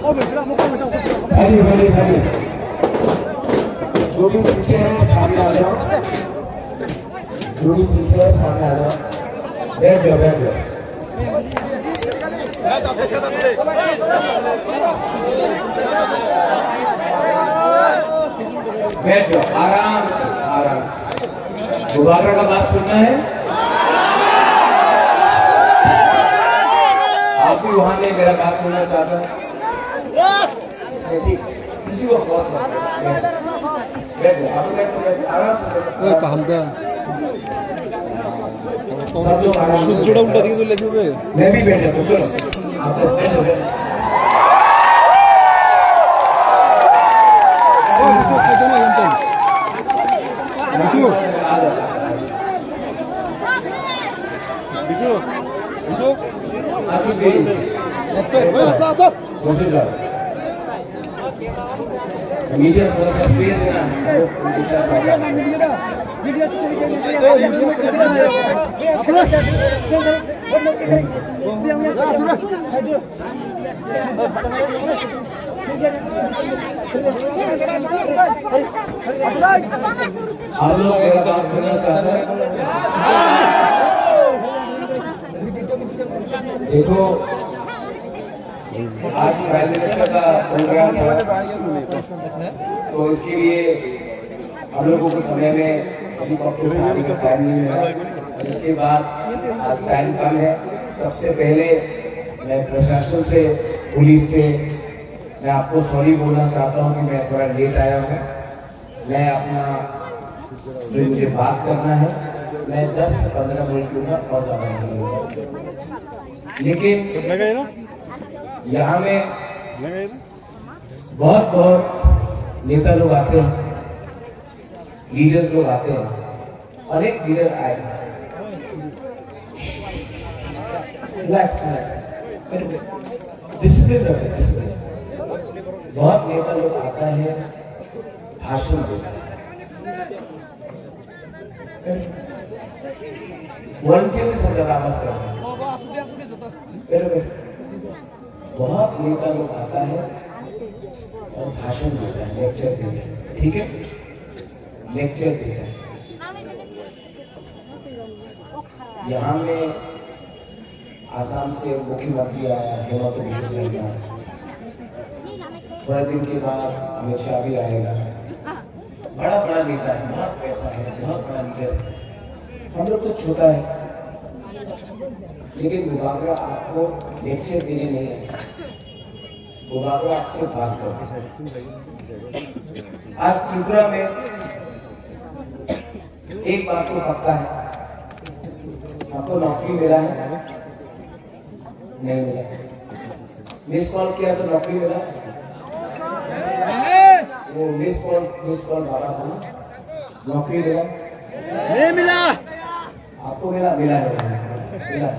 भाई भाई भाई जो भी पीछे है सामने आ जाओ, जो भी पीछे है सामने आ जाओ, बैठ जाओ बैठ जाओ। बैठ जाओ आराम से आराम से। गुब्बारा का बात सुनना है, आप भी वहां नहीं मेरा बात सुनना चाहता ठीक, किसी को बहुत बैठ जाओ आप, बैठ आराम से। সূর্যটা উল্টা দিকে চলে এসেছে। मैं भी बैठ जाता हूँ, चलो आप लोग बैठ जाओ। मीडिया थोड़ा सा स्पेस देना, आप लोग मेरा बात सुनना चाहते हैं। देखो आज प्राइम मिनिस्टर का प्रोग्राम था, तो इसके लिए हम लोगों को समय में हेलीकॉप्टर से आने का टाइम नहीं मिला। इसके बाद आज टाइम कम है। सबसे पहले मैं प्रशासन से, पुलिस से मैं आपको सॉरी बोलना चाहता हूं कि मैं थोड़ा लेट आया हूं। मैं अपना जो मुझे बात करना है मैं 10 से 15 मिनट लूंगा और ज्यादा नहीं लूंगा। लेकिन यहाँ में बहुत बहुत नेता लोग आते हैं, लीडर लोग आते हैं, अनेक लीडर आए। बहुत नेता लोग आता है, भाषण देता है, वॉलंटियर सब जगह आवाज करते हैं। बहुत नेता लोग आता है और भाषण देता है, लेक्चर देता है, ठीक है, लेक्चर देता है। यहाँ में आसाम से मुख्यमंत्री आया हेमंत बिश्व शर्मा, थोड़े दिन के बाद अमित शाह भी आएगा। बड़ा बड़ा नेता है, बहुत पैसा है, बहुत बड़ा लीडर है। हम लोग तो छोटा है, लेकिन गुब्बारा आपको लेक्चर देने नहीं है, गुब्बारा आपसे बात करते हैं। आज त्रिपुरा में एक बात तो पक्का है, आपको नौकरी मिला है? नहीं मिला। मिस कॉल किया तो नौकरी मिला? वो मिस कॉल मारा था ना, नौकरी मिला? नहीं मिला। आपको मिला? मिला है, मिला है।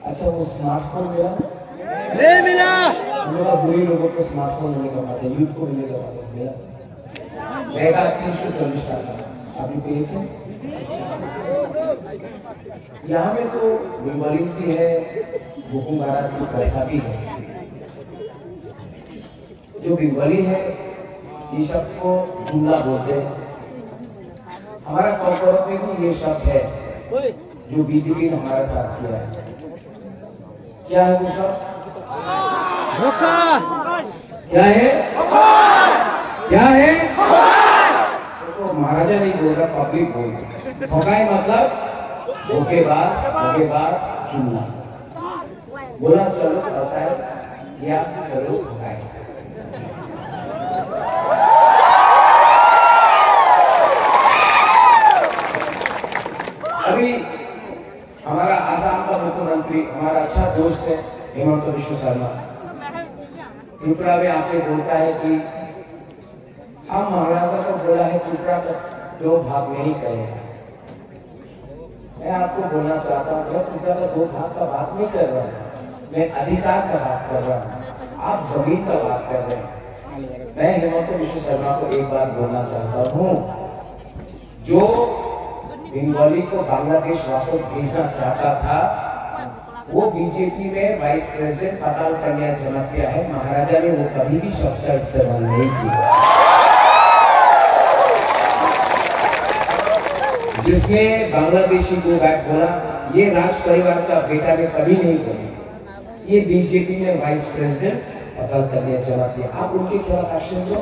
अच्छा वो स्मार्टफोन मिला? नहीं मिला। हम लोग बुरी लोगों को स्मार्टफोन मिलेगा पाते, यूथ को मिलेगा पाते, मिला? रहेगा 340 टाका अभी पेज। यहाँ में तो बेंगोलीज भी है, बुकुम महाराज की पैसा भी है। जो बेंगोली है ये शब्द को जुमला बोलते हैं। हमारा कॉर्पोरेट में भी ये शब्द है जो बीजेपी ने हमारे साथ किया है। क्या है वो शब्द? क्या है? क्या है? तो महाराजा नहीं बोल रहा, पब्लिक बोल रहा। ठोकाई मतलब धोखेबाज जुमला बोला। चलो बताए क्या? चलो ठोकाए। अभी हमारा आसाम का मुख्यमंत्री हमारा अच्छा दोस्त है हेमंत बिश्व शर्मा, त्रिपुरा में आके बोलता है कि हम महाराजा को बोला है त्रिपुरा का 2 भाग नहीं करेगा। मैं आपको बोलना चाहता हूँ, मैं त्रिपुरा का 2 भाग का बात नहीं कर रहा हूँ, मैं अधिकार का बात कर रहा हूँ, आप जमीन का बात कर रहे हैं। मैं हेमंत बिश्व शर्मा को एक बात बोलना चाहता हूँ, जो बंगाली को बांग्लादेश वापस भेजना चाहता था वो बीजेपी में वाइस प्रेसिडेंट पताल कन्या जमातिया है। महाराजा ने वो कभी भी शब्द का इस्तेमाल नहीं किया। जिसने बांग्लादेशी को बैक बोला, ये राज परिवार का बेटा ने कभी नहीं बोला। ये बीजेपी में वाइस प्रेसिडेंट पताल कन्या जमातिया। आप उनके खिलाफ एक्शन लो।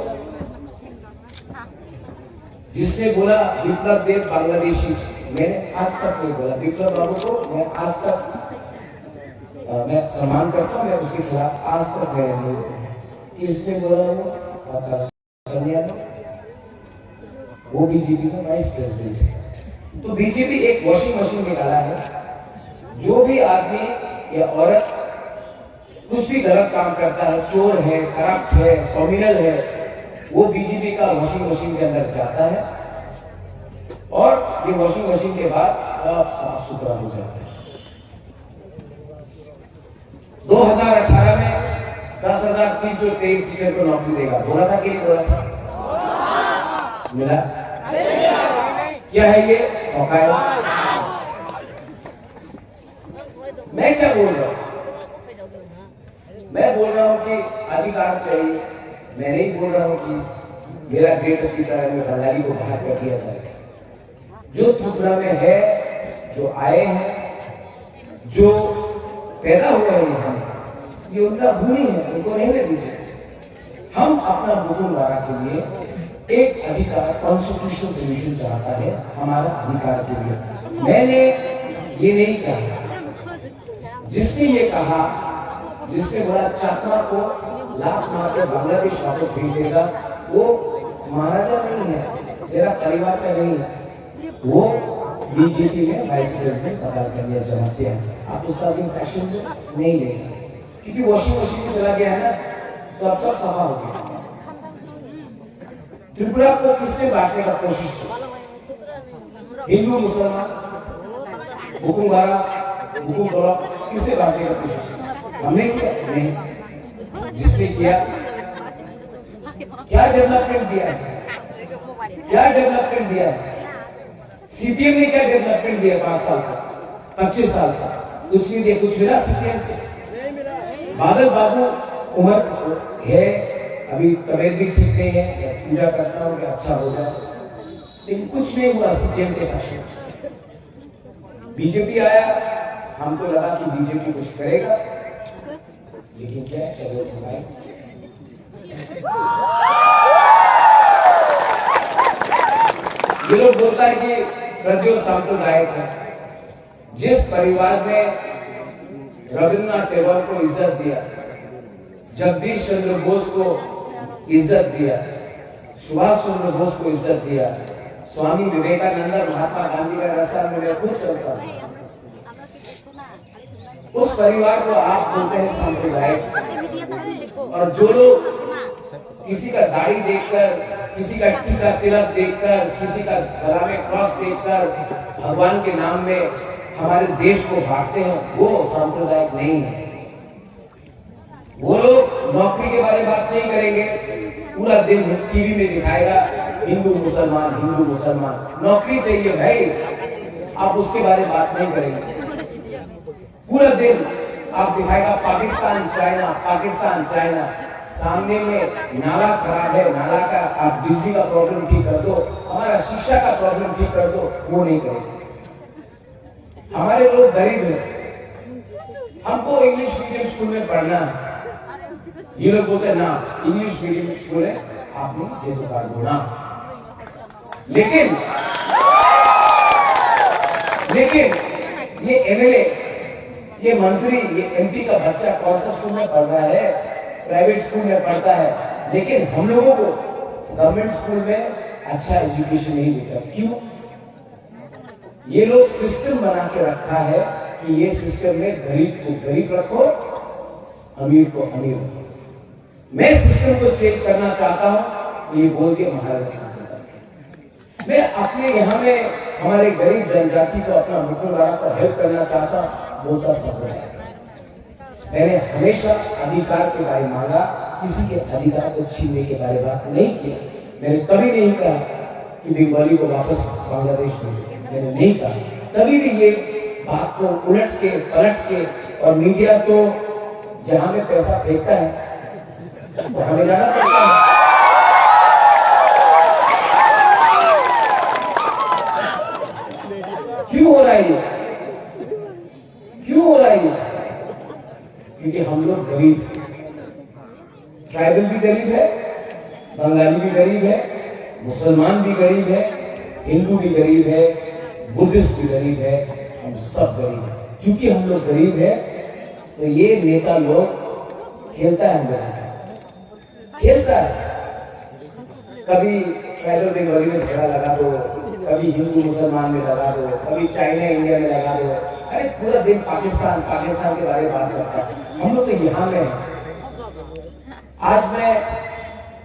जिसने बोला विप्लव देव बांग्लादेशी, मैंने आज तक नहीं बोला। विप्लव बाबू को मैं आज तक मैं सम्मान करता हूँ, मैं उसके खिलाफ आज तक गए नहीं। किसने बोला वो कन्या ने, वो बीजेपी का वाइस प्रेसिडेंट है। तो बीजेपी एक वॉशिंग मशीन निकाला है। जो भी आदमी या औरत कुछ भी गलत काम करता है, चोर है, करप्ट है, क्रिमिनल है, वो बीजेपी का वॉशिंग मशीन के अंदर जाता है और ये वॉशिंग मशीन के बाद सब साफ सुथरा हो जाता है। 2018 में 10,323 टीचर को नौकरी देगा, बोला था कि नहीं बोला था? मिला? क्या है ये औकात? मैं क्या बोल रहा हूं? मैं बोल रहा हूं कि अधिकार चाहिए। मैं नहीं बोल रहा हूं कि मेरा ग्रेट ऑफिसर में बंगाली को बाहर कर दिया जाए। जो त्रिपुरा में है, जो आए हैं, जो पैदा हुए हैं यहाँ, ये उनका भूमि है, उनको रहने दीजिए। हम अपना बुकुलवाड़ा के लिए एक अधिकार कॉन्स्टिट्यूशनल सोल्यूशन चाहता है, हमारा अधिकार के लिए। मैंने ये नहीं कहा। जिसने ये कहा, जिसने बोला चाकमा को लाख मार के बांग्लादेश वापस भेज देगा, वो महाराजा नहीं है, मेरा परिवार का नहीं है। वो बीजेपी में वाइस प्रेसिडेंट पताल कन्या जमातिया है। आप उसका एक्शन नहीं लेंगे क्योंकि वॉशिंग मशीन में चला गया है ना, तो अब सब सफा हो गया। त्रिपुरा को किसने बांटने का कोशिश की? हिंदू मुसलमान, हुकुमवारा, हुकुम बोला, किसने बांटने का कोशिश की? हमने किया? नहीं। जिसने किया, क्या डेवलपमेंट दिया है? क्या डेवलपमेंट दिया है? सीपीएम ने क्या डेवलपमेंट दिया 5 साल का, 25 साल का? कुछ नहीं दिया। कुछ मिला सीपीएम से? बादल बाबू उम्र है, अभी तबियत भी ठीक नहीं है, पूजा करता हूँ कि अच्छा हो जाए, लेकिन कुछ नहीं हुआ सीपीएम के साथ। बीजेपी आया, हमको लगा कि बीजेपी कुछ करेगा, लेकिन क्या चलो भाई, ये लोग बोलता है कि प्रद्योत सांप्रदायिक है। जिस परिवार ने रविन्द्रनाथ टैगोर को इज्जत दिया, जगदीश चंद्र बोस को इज्जत दिया, सुभाष चंद्र बोस को इज्जत दिया, स्वामी विवेकानंद, महात्मा गांधी का रास्ता में मैं खुद चलता हूं। उस परिवार को आप बोलते हैं सांप्रदायिक। और जो लोग किसी का दाढ़ी देखकर, किसी का टीका तिलक देखकर, किसी का गला में क्रॉस देखकर भगवान के नाम में हमारे देश को बांटते हैं, वो सांप्रदायिक नहीं है। वो लोग नौकरी के बारे में बात नहीं करेंगे, पूरा दिन टीवी में दिखाएगा हिंदू मुसलमान, हिंदू मुसलमान। नौकरी चाहिए भाई, आप उसके बारे में बात नहीं करेंगे। पूरा दिन आप दिखाएगा पाकिस्तान चाइना, पाकिस्तान चाइना। सामने में नाला खराब है, नाला का आप बिजली का प्रॉब्लम ठीक कर दो, हमारा शिक्षा का प्रॉब्लम ठीक कर दो, वो नहीं करेंगे। हमारे लोग गरीब हैं, हमको इंग्लिश मीडियम स्कूल में पढ़ना है। ये लोग बोलते हैं ना, इंग्लिश मीडियम स्कूल है, आपने ये तो बात बोला। लेकिन ये एमएलए, ये मंत्री, ये एमपी का बच्चा कौन सा स्कूल में पढ़ रहा है? प्राइवेट स्कूल में पढ़ता है। लेकिन हम लोगों को गवर्नमेंट स्कूल में अच्छा एजुकेशन नहीं देता। क्यों? ये लोग सिस्टम बना के रखा है कि ये सिस्टम में गरीब को गरीब रखो, अमीर को अमीर रखो। मैं सिस्टम को चेंज करना चाहता हूं, ये बोल के महाराजा मैं अपने यहाँ में हमारे गरीब जनजाति को, अपना मुकुलवाड़ा को हेल्प करना चाहता, बोलता सब। मैंने हमेशा अधिकार के बारे मांगा, किसी के अधिकार को छीनने के बारे में बात नहीं किया। मैंने कभी नहीं कहा कि बंगाली को वापस बांग्लादेश भेजो, मैंने नहीं कहा। कभी भी ये बात को उलट के पलट के, और मीडिया तो जहां में पैसा फेंकता है तो हमें जाना पड़ता है। क्यों हो रहा है ये? क्यों हो रहा है ये? क्योंकि हम लोग गरीब, ट्राइबल भी गरीब है, बंगाली भी गरीब है, मुसलमान भी गरीब है, हिंदू भी गरीब है, बुद्धिस्ट भी गरीब है, हम सब गरीब हैं। क्योंकि हम लोग गरीब है तो ये नेता लोग खेलता है, हम लोग से खेलता है। कभी ट्राइबल बंगाली में झगड़ा लगा दो, कभी हिंदू मुसलमान में लगा दो, कभी चाइना इंडिया में लगा दो। अरे पूरा दिन पाकिस्तान पाकिस्तान के बारे में बात करता है। हम लोग तो यहाँ में हैं। आज मैं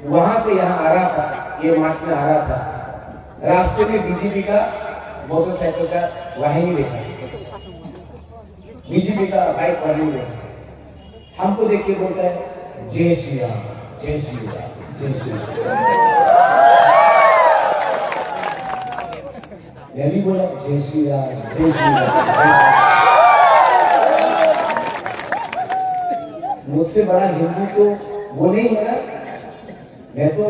वहां से यहाँ आ रहा था, ये मार्च में आ रहा था, रास्ते में बीजेपी का मोटरसाइकिल का वाहिनी देखा, बीजेपी का बाइक वाहिनी देखा। हमको देख के बोलता है जय श्री राम, जय श्री राम, जय श्री राम। मैं भी बोला जय श्री राम, जय श्री राम। मुझसे बड़ा हिंदू तो वो नहीं है ना। मैं तो,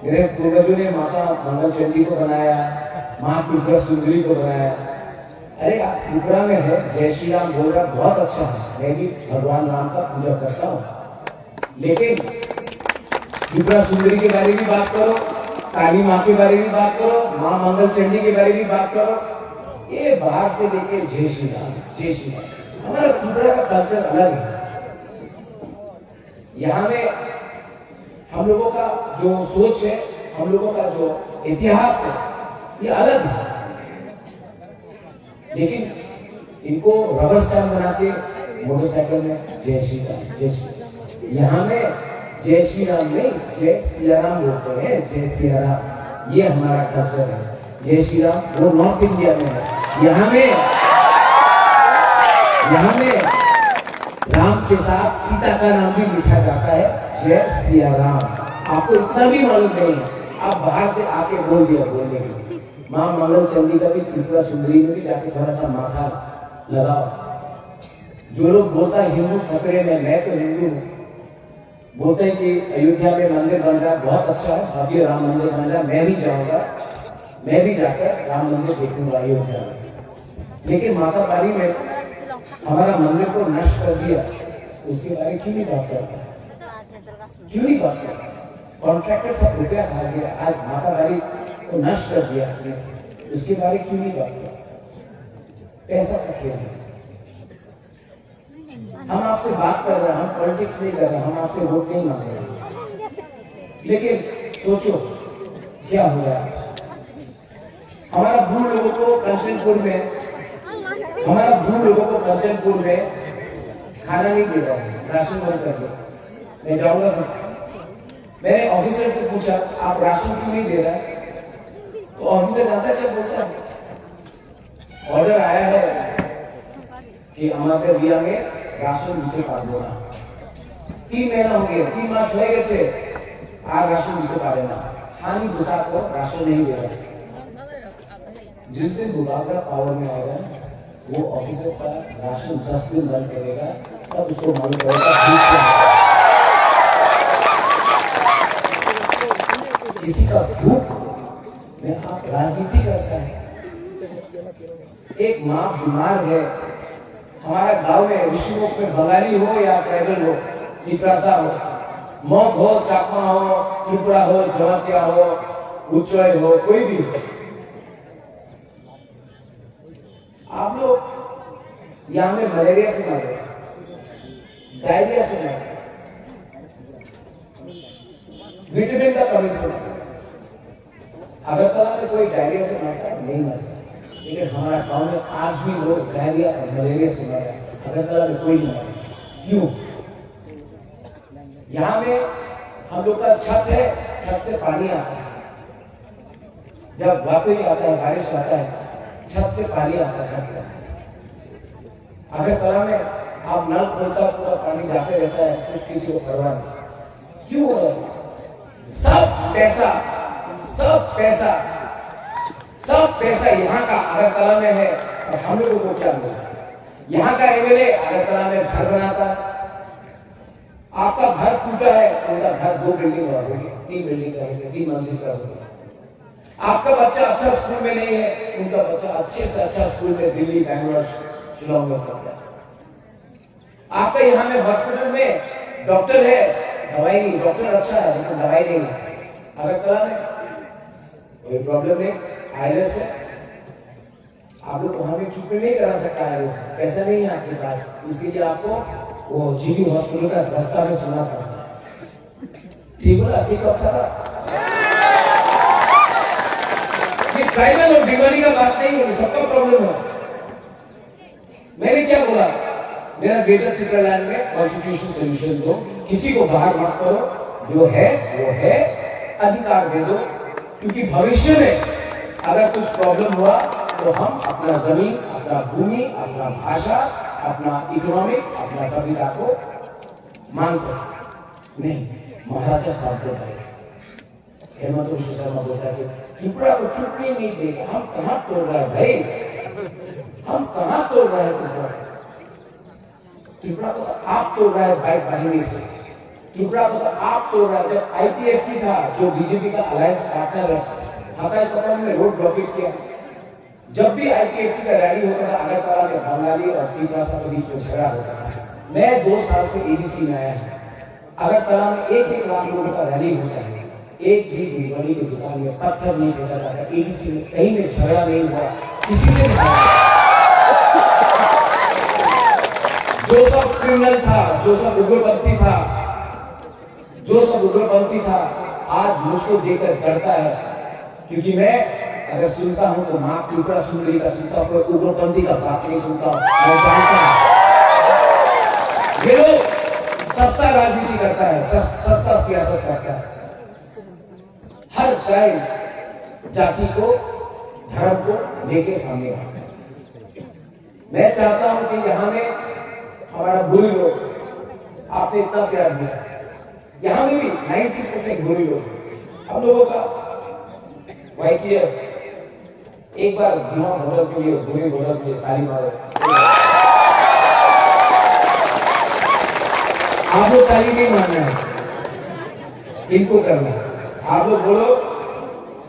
मेरे पूर्वजों ने माता मंगल चंडी को बनाया, माँ त्रिपुरा सुंदरी को बनाया। अरे आप त्रिपुरा में है, जय श्री राम बोल रहा, बहुत अच्छा है, मैं भी भगवान राम का पूजा करता हूँ। लेकिन त्रिपुरा सुंदरी के बारे में बात करो, काली माँ के बारे में बात करो, माँ मंगल चंडी के बारे में बात करो। ये बाहर से देखे जय श्री राम, जय श्री राम। हमारा त्रिपुरा का कल्चर अलग है। यहाँ में हम लोगों का जो सोच है, हम लोगों का जो इतिहास है, ये अलग है। लेकिन इनको रबर स्टैम्प बना के मोटरसाइकिल में जय श्री राम, जय श्री राम। यहाँ में जय श्री राम नहीं, जय सिया राम बोलते हैं, जय सिया राम। ये हमारा कल्चर है। जय श्री राम वो नॉर्थ इंडिया में है। यहाँ में राम के साथ सीता का नाम भी लिखा जाता है, जय सिया राम। आपको इतना भी मालूम नहीं है, आप बाहर से आके बोल दिया बोलने की। माँ मंगल चंडी का भी त्रिपुरा सुंदरी में भी जाके थोड़ा सा माथा लगाओ। जो लोग बोलता है हिंदू खतरे में, मैं तो हिंदू हूँ। बोलते हैं कि अयोध्या में मंदिर बन रहा है, बहुत अच्छा है, भव्य राम मंदिर बन रहा है, मैं भी जाऊंगा, मैं भी जाकर राम मंदिर देखूंगा अयोध्या में। लेकिन माता बारी में हमारा मंदिर को नष्ट कर दिया, उसके बारे में क्यों नहीं बात करता? क्यों नहीं बात करता? कॉन्ट्रैक्टर सब रुपया खा गया, आज माता बारी को नष्ट कर दिया, उसके बारे में क्यों नहीं बात करता? पैसा का खेल है। हम आपसे बात कर रहे हैं, हम पॉलिटिक्स नहीं कर रहे, हम आपसे वोट नहीं मांग रहे। लेकिन सोचो क्या हो रहा है। हमारा भूल लोगों को कंचनपुर में, हमारा भूल लोगों को कंचनपुर में खाना नहीं दे रहा है, राशन बंद कर दिया। मैं जाऊंगा बस। मैंने ऑफिसर से पूछा आप राशन क्यों नहीं दे रहा है? तो ऑफिसर जानता क्या बोलता है, ऑर्डर आया है कि हमारे दिया में राशन दिते पारबो ना। 3 महीना हो गया, 3 मास हो गए, आज राशन दिते पारे ना। खानी गुस्सा को राशन नहीं दे रहा। जिस दिन बुलाकर पावर में आएगा वो ऑफिसर का राशन 10 दिन बंद करेगा, तब उसको मालूम पड़ेगा किसी का भूख में आप राजनीति करता है। एक माँ बीमार है, हमारा गांव में ऋषिमुख में बंगाली हो या ट्राइबल हो, इतरासा हो, मौत हो, चाकमा हो, त्रिपुरा हो, जमातिया हो, उच्चय हो, कोई भी हो, आप लोग यहाँ में मलेरिया से मर रहे, डायरिया से मर रहे, विटामिन का कमी से मर। अगरतला में कोई डायरिया से मरता नहीं मरता, लेकिन हमारा गांव में आज भी लोग डायरिया और मलेरिया से मर रहे हैं। अगरतला में कोई नहीं मर। क्यों? यहाँ में हम लोग का छत है, छत से पानी आता है। जब वापस आता है, बारिश आता है, छत से पानी आता है। अगरतला में आप नल खोलता पूरा पानी जाते रहता है, कुछ किसी को परवाह नहीं। क्यों हो रहा है? सब पैसा, सब पैसा, सब पैसा यहाँ का अगरतला में है, और हम लोगों को क्या मिला? यहाँ का एमएलए अगरतला में घर बनाता है। आपका घर टूटा है, उनका घर 2 बिल्डिंग और होगी, 3 बिल्डिंग का होगी, 3 मंजिल का होगी। आपका बच्चा अच्छा स्कूल में नहीं है, उनका बच्चा अच्छे से अच्छा स्कूल में दिल्ली, बैंगलोर, शिलोंग में पढ़ता है। आपका यहाँ में हॉस्पिटल में डॉक्टर है, दवाई नहीं, डॉक्टर अच्छा है लेकिन दवाई नहीं है। अगरतला में कोई प्रॉब्लम नहीं, आईएलएस है, आप लोग वहां में ट्रीटमेंट नहीं करा सकता है, पैसा नहीं है आपके पास, इसके लिए आपको वो जीबी हॉस्पिटल का रास्ता में सुना था। ठीक बोला, ठीक सारा। ये ट्राइबल और डिवाली का बात नहीं है, सबका प्रॉब्लम है। मैंने क्या बोला, मेरा बेटा त्रिपुरालैंड में कॉन्स्टिट्यूशन सोल्यूशन दो, किसी को बाहर मत करो, जो है वो है, अधिकार दे दो, क्योंकि भविष्य में अगर कुछ प्रॉब्लम हुआ तो हम अपना जमीन, अपना भूमि, अपना भाषा, अपना इकोनॉमिक्स, अपना सभ्यता को मान सकते नहीं। महाराजा साहब बोलता है, हेमंत विश्व शर्मा बोलता है कि त्रिपुरा को टूटने नहीं देगा। हम कहां तोड़ रहे हैं भाई, हम कहां तोड़ रहे हैं त्रिपुरा? त्रिपुरा को तो आप तोड़ रहे हैं भाई बहिनी से, त्रिपुरा को तो आप तोड़ रहे हैं। जब आईपीएफटी था, जो बीजेपी का अलायंस पार्टनर है, में रोड ब्लॉकेज किया। जब भी आईपीएफटी का रैली होता था, अगरतला में बंगाली और त्रिपुरा के बीच में झगड़ा होता था। मैं 2 साल से एडीसी में आया हूं, अगरतला में 1-1 लाख लोगों का रैली होता है, एक भी दीवाली की दुकान में पत्थर नहीं फेंका जाता, एडीसी में कहीं में झगड़ा नहीं हुआ किसी से नहीं। जो सब क्रिमिनल था, जो सब उग्रपंथी था, जो सब उग्रपंथी था, आज मुझको देखकर डरता है, क्योंकि मैं अगर सुनता हूं तो मां त्रिपुरा सुंदरी का सुनता हूं, कोई उग्रपंथी का बात नहीं सुनता हूं। मैं जानता हूं ये लोग सस्ता राजनीति करता है, सस्ता सियासत करता है। हर ट्राइब जाति को, धर्म को लेके सामने आता है। मैं चाहता हूं कि यहाँ में हमारा भूरी लोग, आपने इतना प्यार दिया, यहाँ में भी 90% भूरी लोग, हम लोगों का वाईटीएफ एक बार धुआं भोजन के लिए, भूरी भोजन के लिए ताली मारे। आप लोग ताली नहीं मारना है, इनको करना है। आप लोग बोलो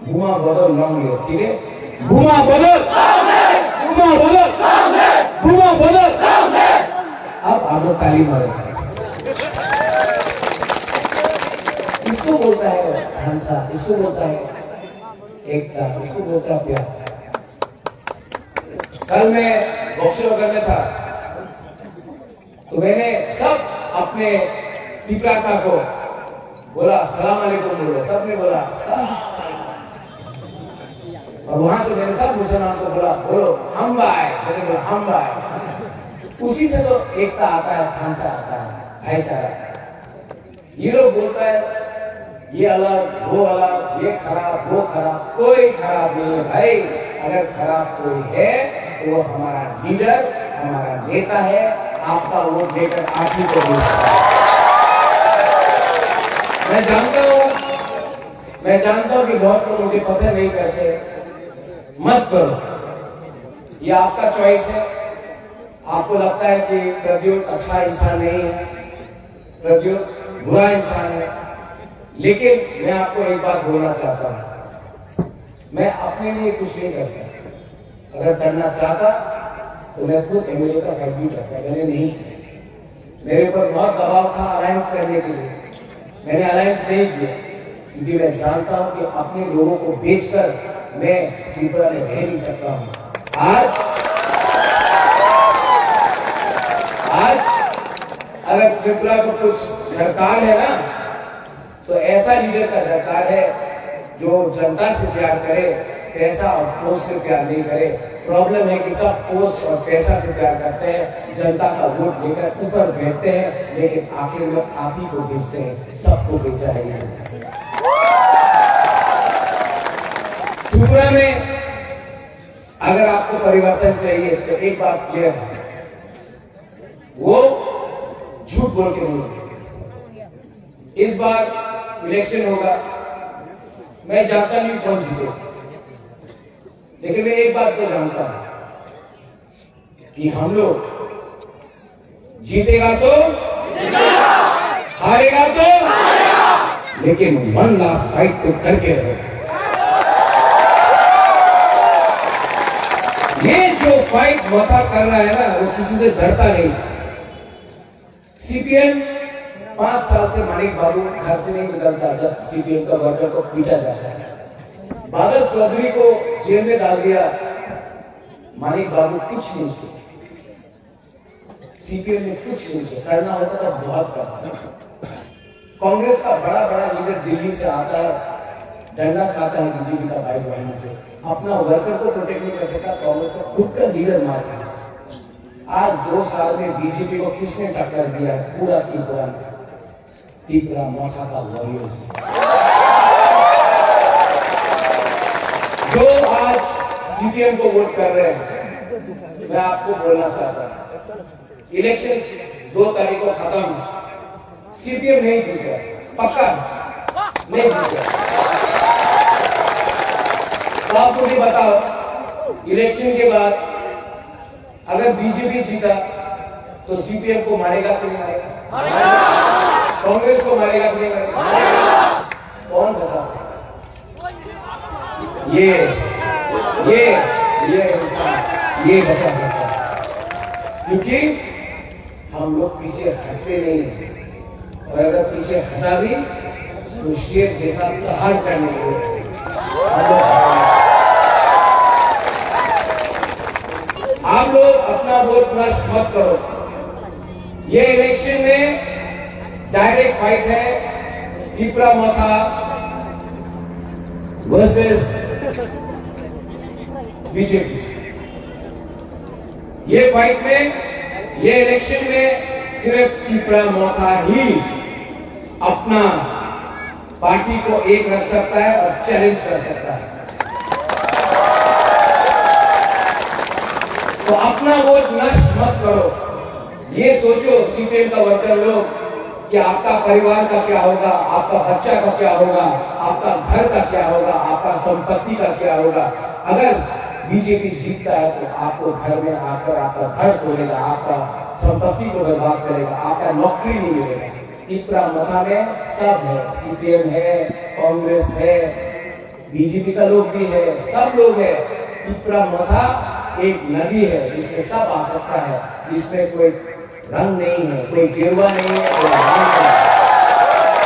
भूमा बदल लॉन्ग लियो, ठीक है? भूमा बदल, भूमा बदल, भूमा बदल। अब आप लोग ताली मारे। इसको बोलता है हंसा, इसको बोलता है एकता, इसको बोलता है प्यार। कल मैं बक्सर में था तो मैंने सब अपने पिपरा साहब को बोला सलाम अलैकुम बोलो, सबने बोला और वहां से मैंने सब मुसलमान को बोला बोलो हम भाई, मैंने बोला हम भाई। उसी से तो एकता आता है, खांसा आता है, भाईचारा। ये लोग बोलता है ये अलग, वो अलग, ये खराब, वो खराब, कोई खराब नहीं है भाई। अगर खराब कोई है तो वो हमारा लीडर, हमारा नेता है, आपका वोट देकर आप ही को देता है। मैं जानता हूं कि बहुत लोग मुझे पसंद नहीं करते, मत करो, ये आपका चॉइस है। आपको लगता है कि प्रद्युत अच्छा इंसान नहीं है, प्रद्युत बुरा इंसान है, लेकिन मैं आपको एक बात बोलना चाहता हूं, मैं अपने लिए कुछ नहीं करता। अगर करना चाहता तो मैं खुद एमएलए का फाइट भी करता, मैंने नहीं किया। मेरे ऊपर बहुत दबाव था अलायंस करने के लिए, मैंने अलायंस नहीं किया, क्योंकि मैं जानता हूं कि अपने लोगों को बेचकर मैं त्रिपुरा में रह नहीं सकता हूं। आज अगर त्रिपुरा को कुछ दरकार है ना, तो ऐसा लीडर का दरकार है जो जनता से प्यार करे, पैसा और पोस्ट से प्यार नहीं करे। प्रॉब्लम है कि सब पोस्ट और पैसा से प्यार करते हैं, जनता का वोट लेकर ऊपर बैठते हैं, लेकिन आखिर में आप ही को बेचते हैं, सबको बेचा है। त्रिपुरा में अगर आपको परिवर्तन चाहिए तो एक बात क्लियर है, वो झूठ बोल के बोलो। इस बार इलेक्शन होगा, मैं जानता नहीं कौन जीते, लेकिन मैं एक बात तो जानता हूं कि हम लोग जीतेगा तो हारेगा तो लेकिन 1 लाख फाइट तो करके रहेगा। ये जो फाइट मथा कर रहा है ना, वो किसी से डरता नहीं। सीपीएम 5 साल से मानिक बाबू घर से नहीं निकलता जब सीपीएम का वर्कर को पीटा जाता है। बादल चौधरी को जेल में डाल दिया, मानिक बाबू कुछ नहीं किया, सीपीएम ने कुछ नहीं किया। करना होता था बहुत करना। कांग्रेस का बड़ा बड़ा लीडर दिल्ली से आता है, डंडा खाता है बीजेपी का भाई बहन से, अपना वर्कर को प्रोटेक्ट नहीं कर सकता, कांग्रेस का खुद का लीडर मार दिया। आज 2 साल में बीजेपी को किसने टक्कर दिया? पूरा त्रिपुरा मोथा का वॉरियर्स। जो आज सीपीएम को वोट कर रहे हैं, मैं आपको बोलना चाहता हूं, इलेक्शन 2 तारीख को खत्म, सीपीएम नहीं जीतेगा, पक्का नहीं जीतेगा। तो आप मुझे बताओ, इलेक्शन के बाद अगर बीजेपी जीता तो सीपीएम को मारेगा कि नहीं मारेगा? कांग्रेस को मारेगा कि नहीं मारेगा? कौन बता सकता? ये बता सकता है, क्योंकि हम लोग पीछे हटते नहीं हैं, और अगर पीछे हटा भी तो शेर जैसा प्रहार करने के लिए आप लोग अपना वोट नष्ट मत करो। ये इलेक्शन में डायरेक्ट फाइट है, त्रिपुरा मोथा वर्सेस बीजेपी। ये फाइट में, ये इलेक्शन में सिर्फ त्रिपुरा मोथा ही अपना पार्टी को एक रख सकता है और चैलेंज कर सकता है। तो अपना वोट नष्ट मत करो। ये सोचो सीपीएम का वर्कर लोग कि आपका परिवार का क्या होगा, आपका बच्चा का क्या होगा, आपका घर का क्या होगा, आपका संपत्ति का क्या होगा। अगर बीजेपी जीतता है तो आपको घर में आकर आपका घर तोड़ेगा, आपका संपत्ति को बर्बाद करेगा, आपका नौकरी नहीं मिलेगा। त्रिपुरा मोथा में सब है, सीपीएम है, कांग्रेस है, बीजेपी का लोग भी है, सब लोग है। त्रिपुरा मोथा एक नदी है जिसमें सब आ सकता है, जिसमें कोई रंग नहीं है, कोई गिरवा नहीं है,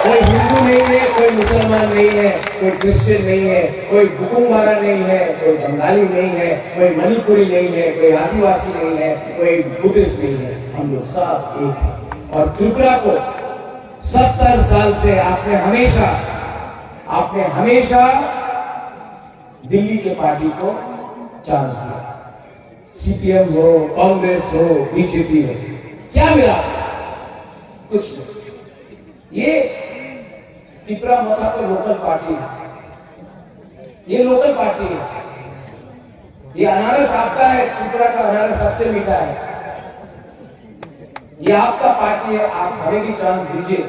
कोई हिंदू नहीं है, कोई मुसलमान नहीं है, कोई क्रिश्चियन नहीं है, कोई बुकुंबारा नहीं है, कोई बंगाली नहीं है, कोई मणिपुरी नहीं है, कोई आदिवासी नहीं है, कोई बुद्धिस्ट नहीं है। हम लोग सब एक हैं। और त्रिपुरा को 70 साल से आपने हमेशा दिल्ली के पार्टी को चांस दिया, सीपीएम हो, कांग्रेस हो, बीजेपी हो, क्या मिला? कुछ नहीं। ये त्रिपुरा मोथा का लोकल पार्टी है, ये लोकल पार्टी है। ये अनारस आपका है, त्रिपुरा का अनारस सबसे मीठा है। ये आपका पार्टी है, आप हमें भी चांस दीजिए।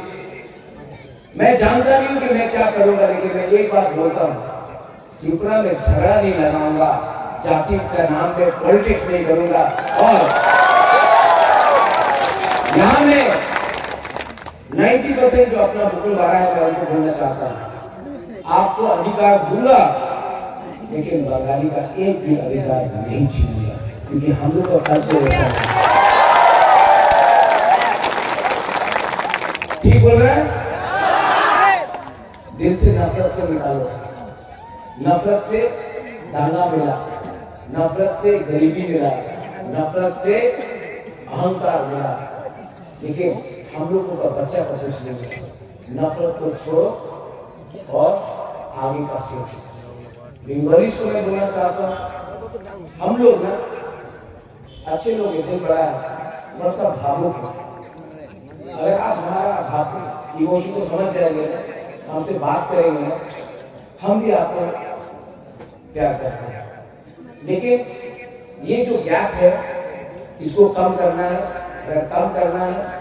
मैं जानता नहीं हूं कि मैं क्या करूंगा, लेकिन मैं एक बात बोलता हूं, त्रिपुरा में झगड़ा नहीं लगाऊंगा, जाति का नाम पे पॉलिटिक्स नहीं करूंगा, और यहां में 90% जो अपना बुकुलवारा है, मैं उनको बोलना चाहता हूं, आपको अधिकार दूंगा, लेकिन बंगाली का एक भी अधिकार नहीं छीनूंगा, क्योंकि हम लोग का कर्तव्य होता है। ठीक बोल रहे हैं? दिल से नफरत को निकालो। नफरत से दाना मिला, नफरत से गरीबी मिला, नफरत से अहंकार मिला, लेकिन हम लोगों का बच्चा का कुछ नहीं है। नफरत को छोड़ो और आगे का सोचो। बंगाली को मैं बोलना चाहता हूँ, हम लोग ना अच्छे लोग हैं, दिल बड़ा है, बड़ा सा भावुक है। अगर आप हमारा भावुक इमोशन को समझ जाएंगे, हमसे बात करेंगे ना, हम भी आपको प्यार करते हैं। लेकिन ये जो गैप है, इसको कम करना है। अगर कम करना है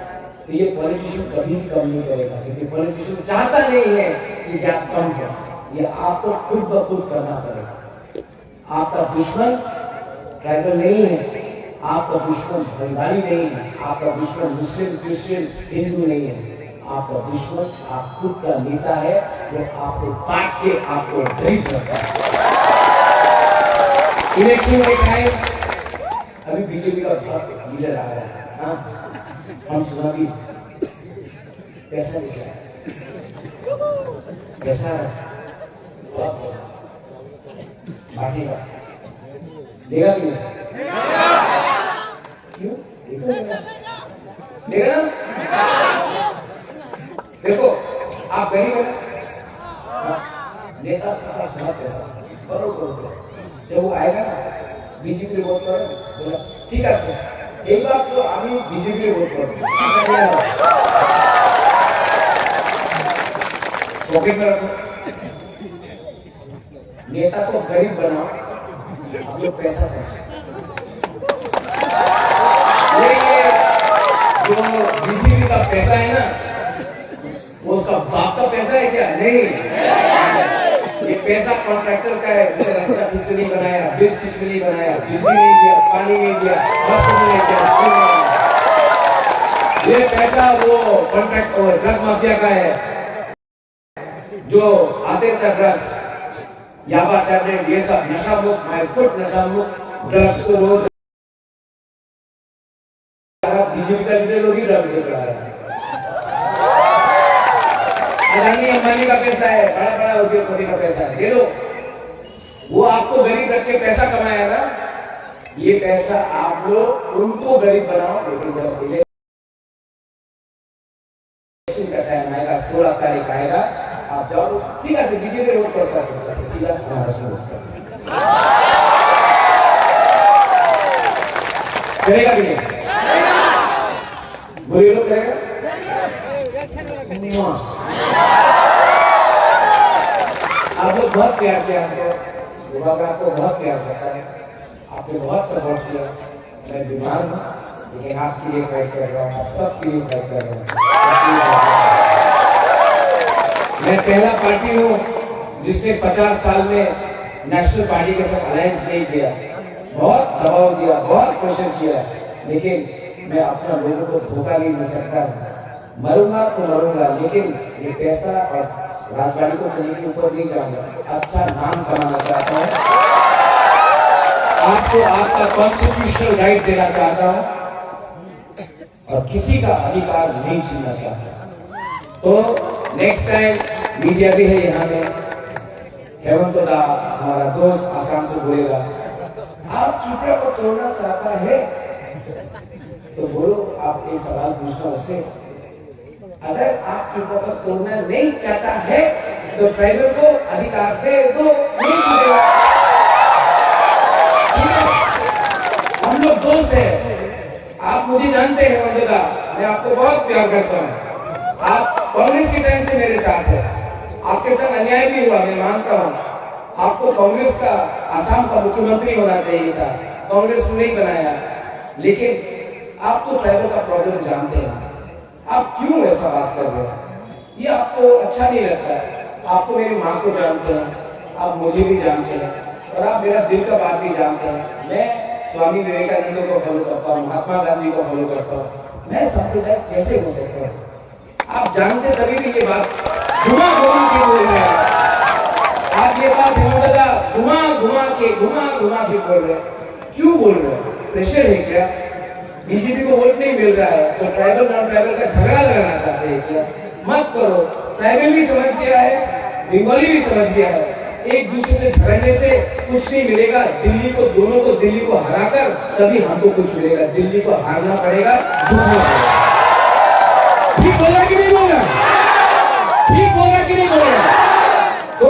तो ये पॉलिटिशियन कभी भी कम नहीं करेगा, क्योंकि पॉलिटिशियन चाहता नहीं है कि गैप कम हो। ये आपको खुद ब खुद करना पड़ेगा। आपका दुश्मन ट्राइबल नहीं है, आपका दुश्मन बंगाली नहीं है, आपका दुश्मन मुस्लिम, क्रिश्चियन, हिंदू नहीं है। आपका दुश्मन आप खुद का नेता है जो आपको काट के आपको गरीब करता है। इलेक्शन में टाइम अभी बीजेपी का बहुत लीडर आ रहा है, हाँ हम सुना भी पैसा निकला है, पैसा बहुत पैसा बांटेगा, देगा कि नहीं? क्यों देगा ना? देखो आप गरीब हो, नेता का बहुत पैसा करोड़ करोड़, जब वो आएगा ना बीजेपी वोट करो, बोला ठीक है सर एक बार तो আমি बीजेपी वोट करो, पॉकेट में रखो, नेता को गरीब बनाओ, आप लोग पैसा दो। ये जो बीजेपी का पैसा है ना, वो उसका बाप का पैसा है क्या? नहीं, ये पैसा कॉन्ट्रैक्टर का है, रास्ता ठीक से नहीं बनाया, ब्रिज ठीक से नहीं बनाया, बिजली नहीं दिया, पानी नहीं दिया, हॉस्पिटल नहीं दिया। ये पैसा वो कॉन्ट्रैक्ट ड्रग माफिया का है, जो आते थे ड्रग्स, याबा टैबलेट, ये सब नशा मुक्त, माइफुट नशा मुक्त ड्रग्स को रोज बीजेपी का लीडर लोग ही ड्रग्स लेकर आ रहे हैं। अदानी अंबानी का पैसा है, बड़ा बड़ा उद्योगपति का पैसा है, ले लो। वो आपको गरीब रख के पैसा कमाया ना, ये पैसा आप लोग उनको गरीब बनाओ। लेकिन जब इलेक्शन का टाइम आएगा, 16 तारीख आएगा, आप जाओ ठीक है, बीजेपी वोट करता सकता है, सीधा हमारा वोट करेगा कि नहीं? बुरी लोग करेगा नहीं। आप लोग बहुत प्यार किया हमको, विभाग आपको बहुत प्यार करता है, आपने बहुत सपोर्ट किया। मैं बीमार हूँ लेकिन आपके लिए फाइट कर रहा हूँ, आप सबके लिए फाइट कर रहा हूँ। मैं पहला पार्टी हूँ जिसने 50 साल में नेशनल पार्टी के साथ अलायंस नहीं किया, बहुत दबाव दिया, बहुत प्रेशर किया, लेकिन मैं अपना लोगों को धोखा नहीं दे सकता। मरूंगा तो मरूंगा, लेकिन ये पैसा और राजवाड़ी को कहीं के ऊपर नहीं जाऊंगा। अच्छा नाम कमाना चाहता हूँ, आपको आपका कॉन्स्टिट्यूशनल राइट देना चाहता हूँ और किसी का अधिकार नहीं छीनना चाहता। तो नेक्स्ट टाइम मीडिया भी है यहाँ में, हेमंत दा हमारा दोस्त आसाम से बोलेगा, आप चुपड़ा को तोड़ना चाहता है तो बोलो, आप एक सवाल पूछना उससे, अगर आप चुपड़ा को तोड़ना नहीं चाहता है तो ट्राइबल को अधिकार दे दो, नहीं मिलेगा। हम लोग दोस्त हैं, आप मुझे जानते हैं वंदना, मैं आपको बहुत प्यार करता हूँ। आप कांग्रेस के टाइम से मेरे साथ है, आपके साथ अन्याय भी हुआ, मैं मानता हूँ। आपको कांग्रेस का आसाम का मुख्यमंत्री होना चाहिए था, कांग्रेस ने नहीं बनाया, लेकिन आप तो ट्राइबल का प्रॉब्लम जानते हैं, आप क्यों ऐसा बात कर रहे हैं? ये आपको अच्छा नहीं लगता है। आपको मेरी माँ को जानते हैं, आप मुझे भी जानते हैं और आप मेरा दिल का बात भी जानते हैं। मैं स्वामी विवेकानंद को फॉलो करता हूँ, महात्मा गांधी को फॉलो करता हूँ, मैं सांप्रदायिक कैसे हो सकता हूँ? आप जानते तभी भी ये बात घुमा घुमा के बोल रहे हैं। आप ये बात घुमा घुमा के बोल रहे हैं, क्यों बोल रहे हैं? प्रेशर है क्या? बीजेपी को वोट नहीं मिल रहा है तो ट्राइबल नॉन ट्राइबल का झगड़ा लगाना चाहते हैं क्या? मत करो। ट्राइबल भी समझ गया है, बंगाली भी समझ गया है, एक दूसरे से झगड़ने से कुछ नहीं मिलेगा। दिल्ली को, दोनों को दिल्ली को हराकर तभी हमको कुछ मिलेगा। दिल्ली को हारना पड़ेगा, ठीक बोला कि नहीं बोला? ठीक बोला कि नहीं बोला? तो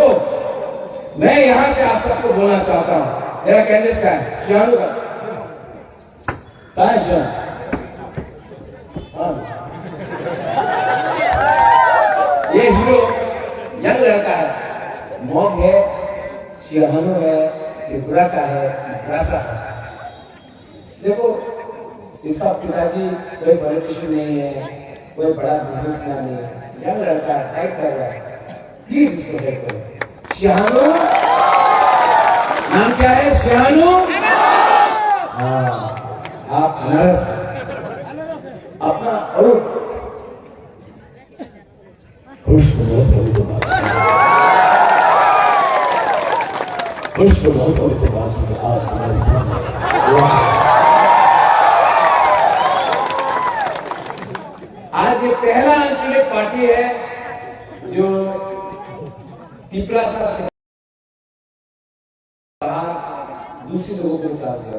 मैं यहां से आप सबको बोलना चाहता हूं, मेरा कैंडिडेट का है शानू का, ये हीरो यंग लड़का है, मॉग है, शिरहनु है, त्रिपुरा का है, मद्रासा है। देखो, इसका पिताजी कोई पॉलिटिशियन नहीं है, कोई बड़ा बिजनेसमैन नहीं है, यंग लड़का है, फाइट कर रहा है, प्लीज इसको हेल्प करो। शिरहनु नाम क्या है? शिरहनु, हाँ आप अनारस अपना और खुश बहुत आप हमारे सामने। आज ये पहला आंचलिक पार्टी है जो पिपलासा से दूसरे लोगों को चार्ज कर।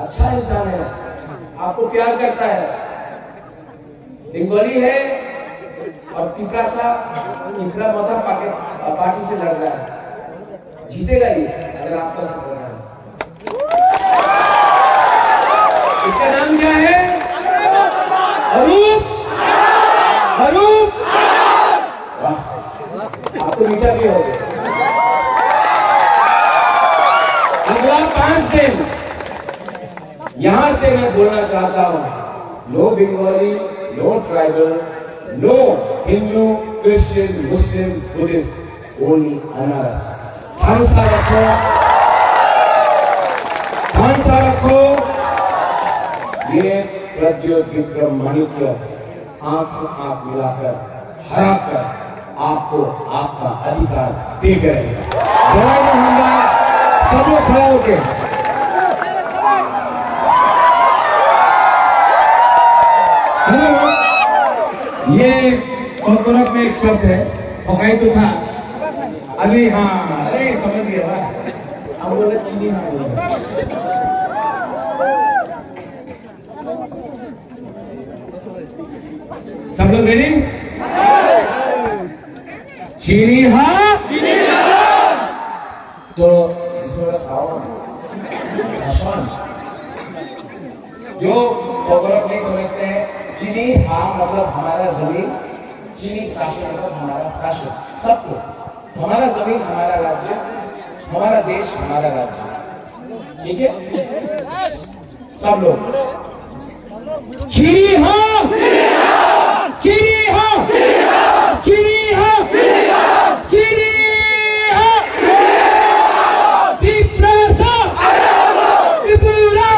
अच्छा इंसान है, आपको प्यार करता है, बंगाली है और पिपलासा पिपला मथा पार्टी से लड़ रहा है। जीतेगा ये अगर आपका साथ है। इसका नाम क्या है? अरूप अरूप। आप तो मीठा भी हो गए। अगला 5 दिन यहां से मैं बोलना चाहता हूं, no Bengali, no tribal, no Hindu, Christian, Muslim, Buddhist, only अनारस। हंसा रखो, हंसा रखो। ये प्रद्योत विक्रम माणिक्य आंख से आंख मिलाकर हरा कर आपको आपका अधिकार दे करेगा। सब लोग खड़ा होके ये कॉर्पोरेट में एक शब्द है, पकाई तो था अभी। हाँ अरे समझ गया, हम बोले चीनी। हाँ बोले सब लोग रेडी? चीनी हाँ, चीनी तो जो कॉर्पोरेट नहीं समझते हैं, चीनी हाँ मतलब हमारा जमीन, चीनी शासन मतलब हमारा शासन। सबको हमारा जमीन हमारा राज्य, हमारा देश हमारा राज्य। ठीक है सब लोग चीनी हाँ, चीनी हाँ, चीनी हाँ, चीनी हाँ, पिपलासा, Tripura,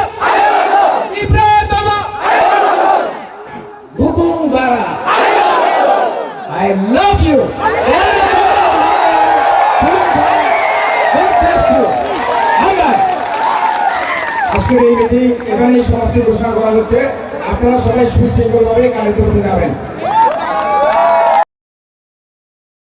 Bukumbara, I love you. আজকের এই মিটিং এখানেই সমাপ্তি ঘোষণা করা হচ্ছে। আপনারা সবাই সুশৃঙ্খলভাবে কালেক্ট করতে যাবেন।